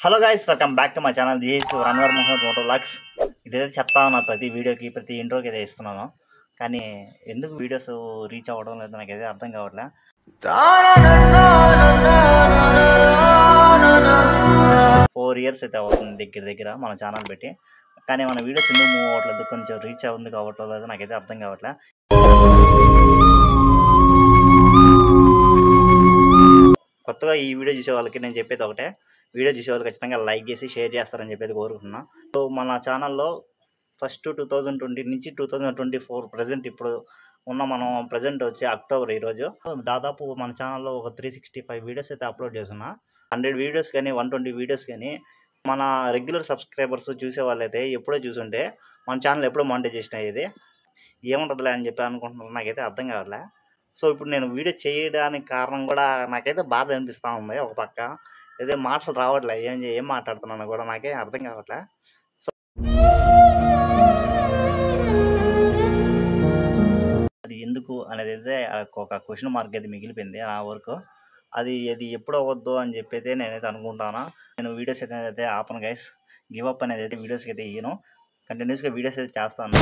Hello guys, welcome back to my channel. This రన్వర్ Mohammed moto vlogs. ఇదైతే చెప్తా ఉన్నా ప్రతి వీడియోకి, ప్రతి ఇంట్రోకి అయితే ఇస్తున్నాను. కానీ ఎందుకు వీడియోస్ రీచ్ అవ్వడం లేదు నాకైతే అర్థం కావట్లే. 4 years అయితే అవుతుంది దగ్గర మన ఛానల్ పెట్టి. కానీ మన వీడియోస్ ఎందుకు మూవ్ అవ్వట్లేదు, కొంచెం రీచ్ అవ్వదు కావట్లేదు నాకైతే అర్థం కావట్లే. కొత్తగా ఈ వీడియో చూసే వాళ్ళకి నేను చెప్పేది ఒకటే, వీడియో చూసే వాళ్ళు ఖచ్చితంగా లైక్ చేసి షేర్ చేస్తారని చెప్పేది కోరుకుంటున్నా. సో మన ఛానల్లో ఫస్ట్ 2020 నుంచి 2024 ప్రజెంట్ ఇప్పుడు ఉన్న మనం ప్రజెంట్ వచ్చి అక్టోబర్ ఈరోజు దాదాపు మన ఛానల్లో ఒక 365 వీడియోస్ అయితే అప్లోడ్ చేస్తున్నా. 100 వీడియోస్ కానీ 120 వీడియోస్ కానీ మన రెగ్యులర్ సబ్స్క్రైబర్స్ చూసే వాళ్ళైతే ఎప్పుడో చూసుంటే మన ఛానల్ ఎప్పుడో మానిటైజేషన్ అయ్యేది. ఏముంటుందిలే అని చెప్పి అనుకుంటున్నారు, నాకైతే అర్థం కావట్లే. సో ఇప్పుడు నేను వీడియో చేయడానికి కారణం కూడా నాకైతే బాధ అనిపిస్తూ ఉంది. ఒక పక్క ఏదో మాటలు రావట్లే, ఏం మాట్లాడుతున్నాను కూడా నాకే అర్థం కావట్లే. సో అది ఎందుకు అనేది అయితే ఒక క్వశ్చన్ మార్క్ అయితే మిగిలిపోయింది నా వరకు. అది ఎప్పుడు అవ్వద్దు అని చెప్పి అయితే నేనైతే అనుకుంటాను. నేను వీడియోస్ అయితే ఆపను గైస్, గివ్ అప్ అనేది అయితే వీడియోస్కి అయితే ఇయ్యను. కంటిన్యూస్గా వీడియోస్ అయితే చేస్తాను.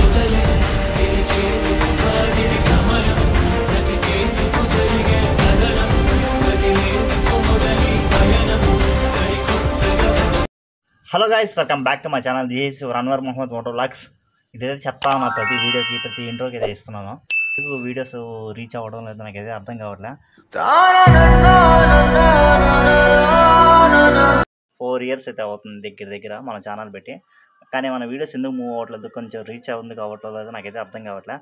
Hello guys, welcome back to my channel. This రన్వర్ మొహమ్మద్ మోటో వ్లాగ్స్. ఇదైతే చెప్తా ఉన్నా ప్రతి వీడియోకి, ప్రతి ఇంట్రోకి అయితే ఇస్తున్నాను. వీడియోస్ రీచ్ అవ్వడం లేదు నాకైతే అర్థం కావట్లే. 4 years అయితే అవుతుంది దగ్గర మన ఛానల్ పెట్టి. కానీ మన వీడియోస్ ఎందుకు మూవ్ అవ్వట్లేదు, కొంచెం రీచ్ అవ్వదు కావట్లేదు నాకైతే అర్థం కావట్లే.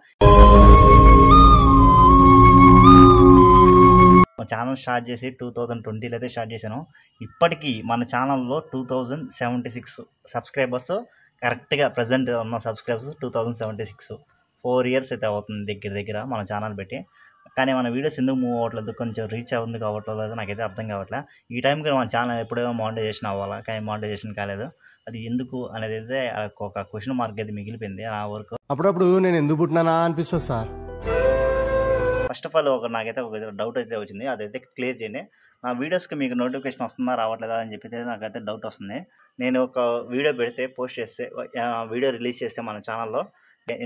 మా ఛానల్ స్టార్ట్ చేసి 2020లో అయితే స్టార్ట్ చేశాను. ఇప్పటికీ మన ఛానల్లో 2076 సబ్స్క్రైబర్స్, కరెక్ట్గా ప్రజెంట్ ఉన్న సబ్స్క్రైబర్స్ 2076. 4 years అయితే అవుతుంది దగ్గర మన ఛానల్ పెట్టి. కానీ మన వీడియోస్ ఎందుకు మూవ్ అవ్వట్లేదు, కొంచెం రీచ్ అవ్వదు కావట్లేదు నాకైతే అర్థం కావట్లే. ఈ టైంకి మన ఛానల్ ఎప్పుడేమో మానిటైజేషన్ అవ్వాలా, కానీ మానిటైజేషన్ కాలేదు. అది ఎందుకు అనేది అయితే ఒక క్వశ్చన్ మార్క్ అయితే మిగిలిపోయింది నా వరకు. అప్పుడప్పుడు నేను ఎందుకు పుట్టినానా అనిపిస్తుంది సార్. ఫస్ట్ ఆఫ్ ఆల్ నాకైతే ఒక డౌట్ అయితే వచ్చింది, అదైతే క్లియర్ చేయండి. నా వీడియోస్కి మీకు నోటిఫికేషన్ వస్తుందా రావట్లేదా అని చెప్పి నాకైతే డౌట్ వస్తుంది. నేను ఒక వీడియో పెడితే, పోస్ట్ చేస్తే, వీడియో రిలీజ్ చేస్తే మన ఛానల్లో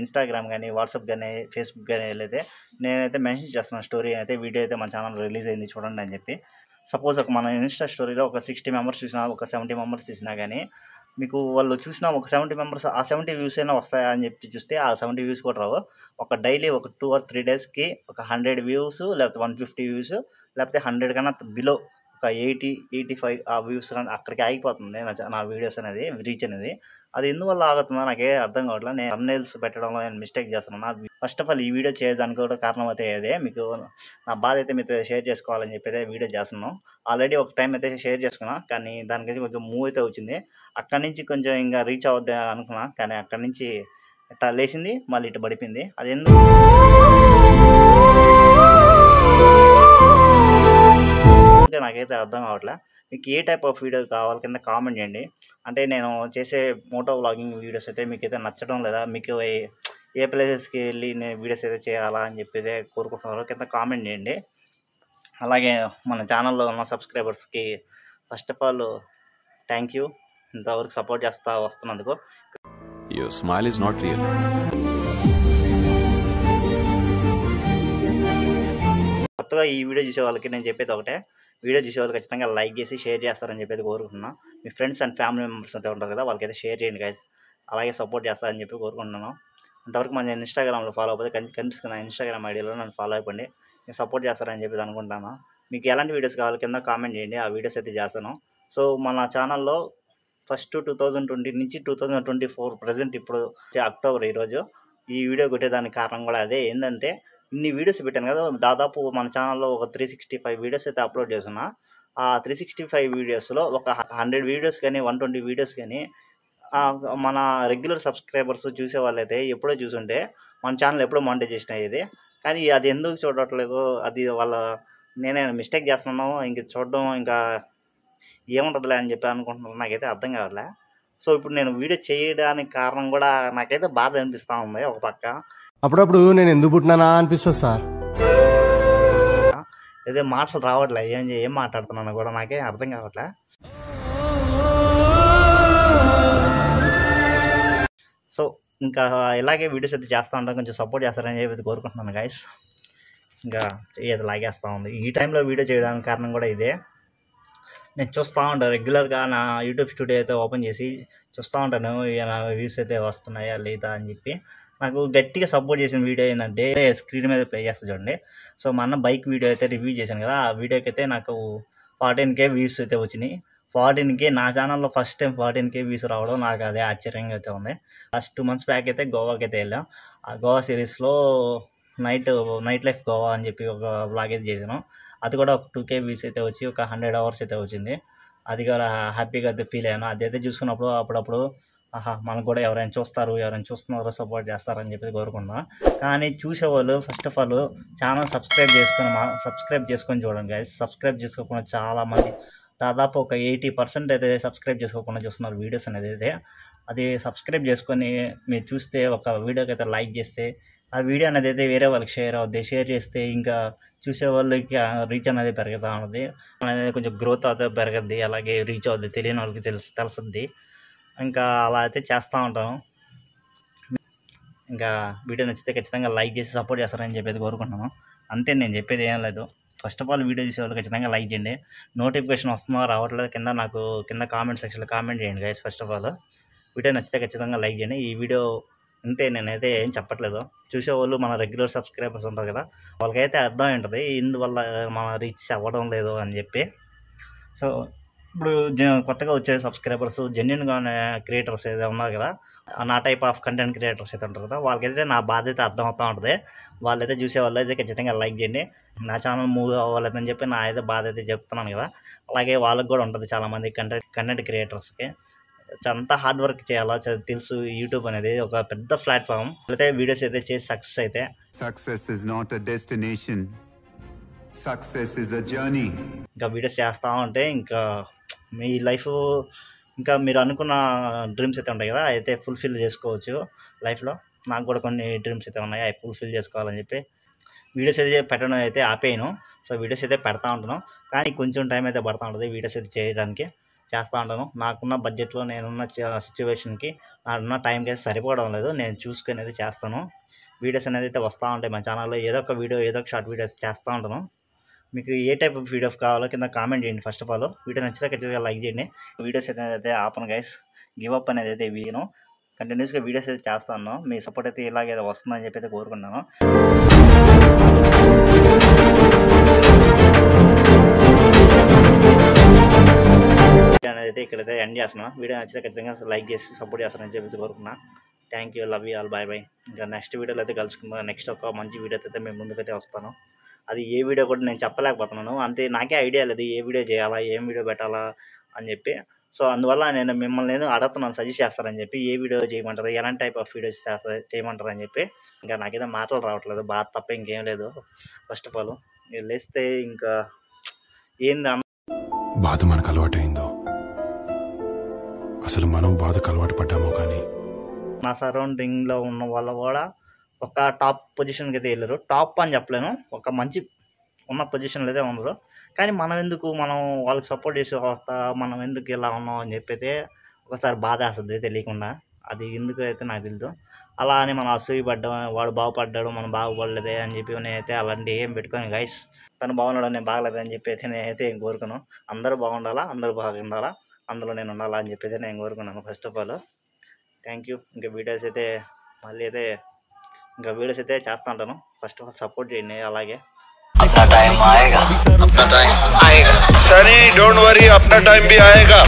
ఇన్స్టాగ్రామ్ కానీ, వాట్సాప్ కానీ, ఫేస్బుక్ కానీ వెళ్ళైతే నేనైతే మెన్షన్ చేస్తున్నాను స్టోరీ అయితే, వీడియో అయితే మన ఛానల్ రిలీజ్ అయింది చూడండి అని చెప్పి. సపోజ్ మన ఇన్స్టా స్టోరీలో ఒక 60 మెంబర్స్ చూసినా, ఒక 70 మెంబర్స్ చూసినా కానీ మీకు వాళ్ళు చూసినా ఒక 70 మెంబర్స్, ఆ 70 వ్యూస్ అయినా వస్తాయా అని చెప్పి చూస్తే ఆ 70 వ్యూస్ కూడా రావు. ఒక డైలీ ఒక 2 or 3 డేస్కి ఒక 100 వ్యూస్, లేకపోతే 150 వ్యూస్, లేకపోతే 100 కన్నా బిలో ఒక 80-85 ఆ వ్యూస్ అక్కడికి ఆగిపోతుంది నా వీడియోస్ అనేది, రీచ్ అనేది. అది ఎందువల్ల ఆగుతుందో నాకే అర్థం కావట్లేదు. నేను థంబ్నెయిల్స్ పెట్టడంలో నేను మిస్టేక్ చేస్తున్నాను. ఫస్ట్ ఆఫ్ ఆల్ ఈ వీడియో చేయడానికి కూడా కారణం అయితే అదే, మీకు నా బాధ అయితే మీతో షేర్ చేసుకోవాలని చెప్పి అయితే వీడియో చేస్తున్నాను. ఆల్రెడీ ఒక టైం అయితే షేర్ చేసుకున్నా, కానీ దానికైతే కొంచెం మూవ్ అయితే వచ్చింది. అక్కడి నుంచి కొంచెం ఇంకా రీచ్ అవ్వద్దు అనుకున్నా, కానీ అక్కడి నుంచి ఇట్లా లేచింది, మళ్ళీ ఇటు పడిపోయింది. అది ఎందుకు నాకైతే అర్థం కావట్లే. మీకు ఏ టైప్ ఆఫ్ వీడియో కావాలి కింద కామెంట్ చేయండి. అంటే నేను చేసే మోటో వ్లాగింగ్ వీడియోస్ అయితే మీకైతే నచ్చడం లేదా, మీకు ఏ ప్లేసెస్కి వెళ్ళి నేను వీడియోస్ అయితే చేయాలా అని చెప్పి అయితే కోరుకుంటున్నారో కింద కామెంట్ చేయండి. అలాగే మన ఛానల్లో ఉన్న సబ్స్క్రైబర్స్కి first of all thank you, ఇంతవరకు సపోర్ట్ చేస్తా వస్తున్నందుకు. Your smile is not real. కొత్తగా ఈ వీడియో చూసే వాళ్ళకి నేను చెప్పేది ఒకటే, వీడియో చూసే వాళ్ళు ఖచ్చితంగా లైక్ చేసి షేర్ చేస్తారని చెప్పేది కోరుకుంటున్నా. మీ ఫ్రెండ్స్ అండ్ ఫ్యామిలీ మెంబర్స్ అయితే ఉంటారు కదా, వాళ్ళకైతే షేర్ చేయండి గైస్. అలాగే సపోర్ట్ చేస్తారని చెప్పి కోరుకుంటున్నాను. అంతవరకు మన ఇన్స్టాగ్రామ్లో ఫాలో అయిపోతే కనిపిస్తున్న ఇన్స్టాగ్రామ్ ఐడియాలో నన్ను ఫాలో అయిపోండి. నేను సపోర్ట్ చేస్తారని చెప్పి అనుకుంటాను. మీకు ఎలాంటి వీడియోస్ కావాలి కింద కామెంట్ చేయండి, ఆ వీడియోస్ అయితే చేస్తాను. సో మన ఛానల్లో ఫస్ట్ 2020 నుంచి 2024 ప్రజెంట్ ఇప్పుడు అక్టోబర్ ఈరోజు ఈ వీడియో కొట్టేదానికి కారణం కూడా అదే. ఏంటంటే ఇన్ని వీడియోస్ పెట్టాను కదా, దాదాపు మన ఛానల్లో ఒక 365 వీడియోస్ అయితే అప్లోడ్ చేస్తున్నా. ఆ 365 వీడియోస్లో ఒక 100 వీడియోస్ కానీ 120 వీడియోస్ కానీ మన రెగ్యులర్ సబ్స్క్రైబర్స్ చూసే వాళ్ళైతే ఎప్పుడో చూసుంటే మన ఛానల్ ఎప్పుడో మానిటైజేషన్ అయ్యేది. కానీ అది ఎందుకు చూడట్లేదు, అది నేనే మిస్టేక్ చేస్తున్నాను. ఇంక చూడడం ఇంకా ఏముంటుందిలే అని చెప్పి అనుకుంటున్నాను, నాకైతే అర్థం కావట్లే. సో ఇప్పుడు నేను వీడియో చేయడానికి కారణం కూడా నాకైతే బాధ అనిపిస్తూ ఉంది. ఒక పక్క అప్పుడప్పుడు నేను ఎందుకు పుట్టినానా అనిపిస్తుంది సార్. ఏదో మాటలు రావట్లే, ఏం మాట్లాడుతున్నాను కూడా నాకే అర్థం కావట్లే. ఇంకా ఇలాగే వీడియోస్ అయితే చేస్తూ ఉంటాం, కొంచెం సపోర్ట్ చేస్తారని చెప్పి కోరుకుంటున్నాను గైస్. ఇంకా చెయ్యి లాగేస్తూ ఉంది. ఈ టైంలో వీడియో చేయడానికి కారణం కూడా ఇదే. నేను చూస్తూ ఉంటాను రెగ్యులర్గా నా యూట్యూబ్ స్టూడియో అయితే ఓపెన్ చేసి చూస్తూ ఉంటాను నా వ్యూస్ అయితే వస్తున్నాయా లేదా అని చెప్పి. నాకు గట్టిగా సపోర్ట్ చేసిన వీడియో ఏంటంటే స్క్రీన్ మీద ప్లే చేస్తా చూడండి. సో మా అన్న బైక్ వీడియో అయితే రివ్యూ చేశాను కదా, ఆ వీడియోకి అయితే నాకు 14K వ్యూస్ అయితే వచ్చినాయి. 14K నా ఛానల్లో ఫస్ట్ టైం 14K వ్యూస్ రావడం నాకు అదే ఆశ్చర్యంగా అయితే ఉంది. లాస్ట్ 2 months బ్యాక్ అయితే గోవాకి అయితే వెళ్ళాం. ఆ గోవా సిరీస్లో నైట్ లైఫ్ గోవా అని చెప్పి ఒక వ్లాగ్ అయితే చేశాను. అది కూడా ఒక 2K వ్యూస్ అయితే వచ్చి ఒక 100 hours అయితే వచ్చింది. అది కూడా హ్యాపీగా అయితే ఫీల్ అయ్యాను. అదైతే చూసుకున్నప్పుడు అప్పుడప్పుడు మనకు కూడా ఎవరైనా చూస్తున్నారో సపోర్ట్ చేస్తారని చెప్పి కోరుకున్నాను. కానీ చూసేవాళ్ళు first of all channel subscribe చేసుకొని చూడండి గైస్. సబ్స్క్రైబ్ చేసుకోకుండా చాలామంది దాదాపు ఒక 80% అయితే సబ్స్క్రైబ్ చేసుకోకుండా చూస్తున్నారు వీడియోస్ అనేది అయితే. అది సబ్స్క్రైబ్ చేసుకొని మీరు చూస్తే ఒక వీడియోకి అయితే లైక్ చేస్తే ఆ వీడియో అనేది అయితే వేరే వాళ్ళకి షేర్ అవుద్ది. షేర్ చేస్తే ఇంకా చూసే వాళ్ళకి రీచ్ అనేది పెరుగుతూ ఉంటుంది, అనేది కొంచెం గ్రోత్ అయితే పెరగద్ది, అలాగే రీచ్ అవుద్ది, తెలియని వాళ్ళకి తెలుస్తుంది. ఇంకా అలా అయితే చేస్తూ ఉంటాను. ఇంకా వీడియో నచ్చితే ఖచ్చితంగా లైక్ చేసి సపోర్ట్ చేస్తారని చెప్పేది కోరుకుంటున్నాను. అంతే, నేను చెప్పేది ఏం లేదు. ఫస్ట్ ఆఫ్ ఆల్ వీడియో చూసేవాళ్ళు ఖచ్చితంగా లైక్ చేయండి. నోటిఫికేషన్ వస్తుందో రావట్లేదు కింద కామెంట్ సెక్షన్లో కామెంట్ చేయండి guys. First of all video నచ్చితే ఖచ్చితంగా లైక్ చేయండి. ఈ వీడియో అంతే, నేనైతే ఏం చెప్పట్లేదు. చూసేవాళ్ళు మన రెగ్యులర్ సబ్స్క్రైబర్స్ ఉంటారు కదా, వాళ్ళకైతే అర్థం ఉంటుంది ఇందువల్ల మన రీచ్ అవ్వడం లేదు అని చెప్పి. సో ఇప్పుడు కొత్తగా వచ్చే సబ్స్క్రైబర్స్ జెన్యున్గా క్రియేటర్స్ ఏదో ఉన్నారు కదా, నా టైప్ ఆఫ్ కంటెంట్ క్రియేటర్స్ అయితే ఉంటారు కదా, వాళ్ళకైతే నా బాధ అయితే అర్థమవుతూ ఉంటుంది. వాళ్ళైతే చూసేవాళ్ళు అయితే ఖచ్చితంగా లైక్ చేయండి. నా ఛానల్ మూవ్ అవ్వాలని చెప్పి నా అయితే బాధ అయితే చెప్తున్నాను కదా, అలాగే వాళ్ళకి కూడా ఉంటుంది. చాలామంది కంటెంట్ క్రియేటర్స్కి అంతా హార్డ్ వర్క్ చేయాలో తెలుసు. యూట్యూబ్ అనేది ఒక పెద్ద ప్లాట్ఫామ్. అయితే వీడియోస్ అయితే చేసి సక్సెస్ అయితే Success is not a destination. Success is a journey. ఇంకా వీడియోస్ చేస్తూ ఉంటే ఇంకా మీ లైఫ్ ఇంకా మీరు అనుకున్న డ్రీమ్స్ అయితే ఉంటాయి కదా, అయితే ఫుల్ఫిల్ చేసుకోవచ్చు లైఫ్లో. నాకు కూడా కొన్ని డ్రీమ్స్ అయితే ఉన్నాయి, అవి ఫుల్ఫిల్ చేసుకోవాలని చెప్పి వీడియోస్ అయితే పెట్టడం అయితే ఆపేయను. సో వీడియోస్ అయితే పెడతా ఉంటాను, కానీ కొంచెం టైం అయితే పడుతూ ఉంటుంది వీడియోస్ అయితే చేయడానికి. చేస్తూ ఉంటాను. నాకున్న బడ్జెట్లో నేనున్న సిచ్యువేషన్కి నాకున్న టైంకి అయితే సరిపోవడం లేదు. నేను చూసుకుని అయితే చేస్తాను. వీడియోస్ అనేది అయితే వస్తూ ఉంటాయి మన ఛానల్లో. ఏదో ఒక షార్ట్ వీడియోస్ చేస్తూ ఉంటాను. మీకు ఏ టైప్ ఆఫ్ వీడియోస్ కావాలో కింద కామెంట్ చేయండి. ఫస్ట్ ఆఫ్ ఆల్ వీడియో నచ్చితే ఖచ్చితంగా లైక్ చేయండి. వీడియోస్ అయితే ఆపను గైస్, గివ్ అప్ అనేది అయితే వీను కంటిన్యూస్గా వీడియోస్ అయితే చేస్తాను. మీ సపోర్ట్ అయితే ఇలాగే వస్తుందని చెప్పి అయితే కోరుకున్నాను. అనేది అయితే ఇక్కడైతే ఎండ్ చేస్తున్నాను. వీడియో నచ్చితే ఖచ్చితంగా లైక్ చేసి సపోర్ట్ చేస్తారని చెప్పి కోరుకున్నా. Thank you, love you all, bye bye. ఇంకా నెక్స్ట్ వీడియోలో అయితే కలుసుకుందాం. నెక్స్ట్ ఒక మంచి వీడియో అయితే మేము ముందుకైతే వస్తాను. అది ఏ వీడియో కూడా నేను చెప్పలేకపోతున్నాను, అంతే. నాకే ఐడియా లేదు ఏ వీడియో చేయాలా, ఏం వీడియో పెట్టాలా అని చెప్పి. సో అందువల్ల నేను మిమ్మల్ని అడుగుతున్నాను, సజెస్ట్ చేస్తారని చెప్పి. ఏ వీడియో చేయమంటారు, ఎలాంటి టైప్ ఆఫ్ వీడియోస్ చేయమంటారు అని చెప్పి. ఇంకా నాకైతే మాటలు రావట్లేదు, బాధ తప్ప ఇంకేం లేదు. ఫస్ట్ ఆఫ్ ఆల్ లేస్తే ఇంకా ఏంది బాధ మనకు అలవాటైందో, అసలు మనం బాధకు అలవాటు పడ్డామో. కానీ నా సరౌండింగ్లో ఉన్న వాళ్ళు కూడా ఒక టాప్ పొజిషన్కి అయితే వెళ్ళారు. టాప్ అని చెప్పలేను, ఒక మంచి ఉన్న పొజిషన్లో అయితే ఉన్నారు. కానీ మనం వాళ్ళకి సపోర్ట్ చేసి వస్తా, మనం ఎందుకు ఇలా ఉన్నాం అని చెప్పి అయితే ఒకసారి బాధ వేస్తుంది తెలియకుండా. అది ఎందుకు అయితే నాకు తెలియదు. అలా అని మనం అసూయపడ్డాం, వాడు బాగుపడ్డాడు మనం బాగుపడలేదే అని చెప్పి నేనైతే అలాంటి ఏం పెట్టుకోను గైస్. తను బాగున్నాడు, నేను బాగలేదు అని చెప్పి అయితే నేనైతే ఏం కోరుకున్నాను. అందరూ బాగుండాలా, అందరూ బాగుండాలా, అందులో నేను ఉండాలా అని చెప్పి అయితే నేను కోరుకున్నాను. First of all thank you. ఇంకా వీడియోస్ అయితే మళ్ళీ అయితే చేస్తూ ఉంటాను. ఫస్ట్ ఆఫ్ ఆల్ సపోర్ట్ చేయండి. అలాగే अपना टाइम आएगा सनी, डोंट वरी, अपना टाइम भी आएगा.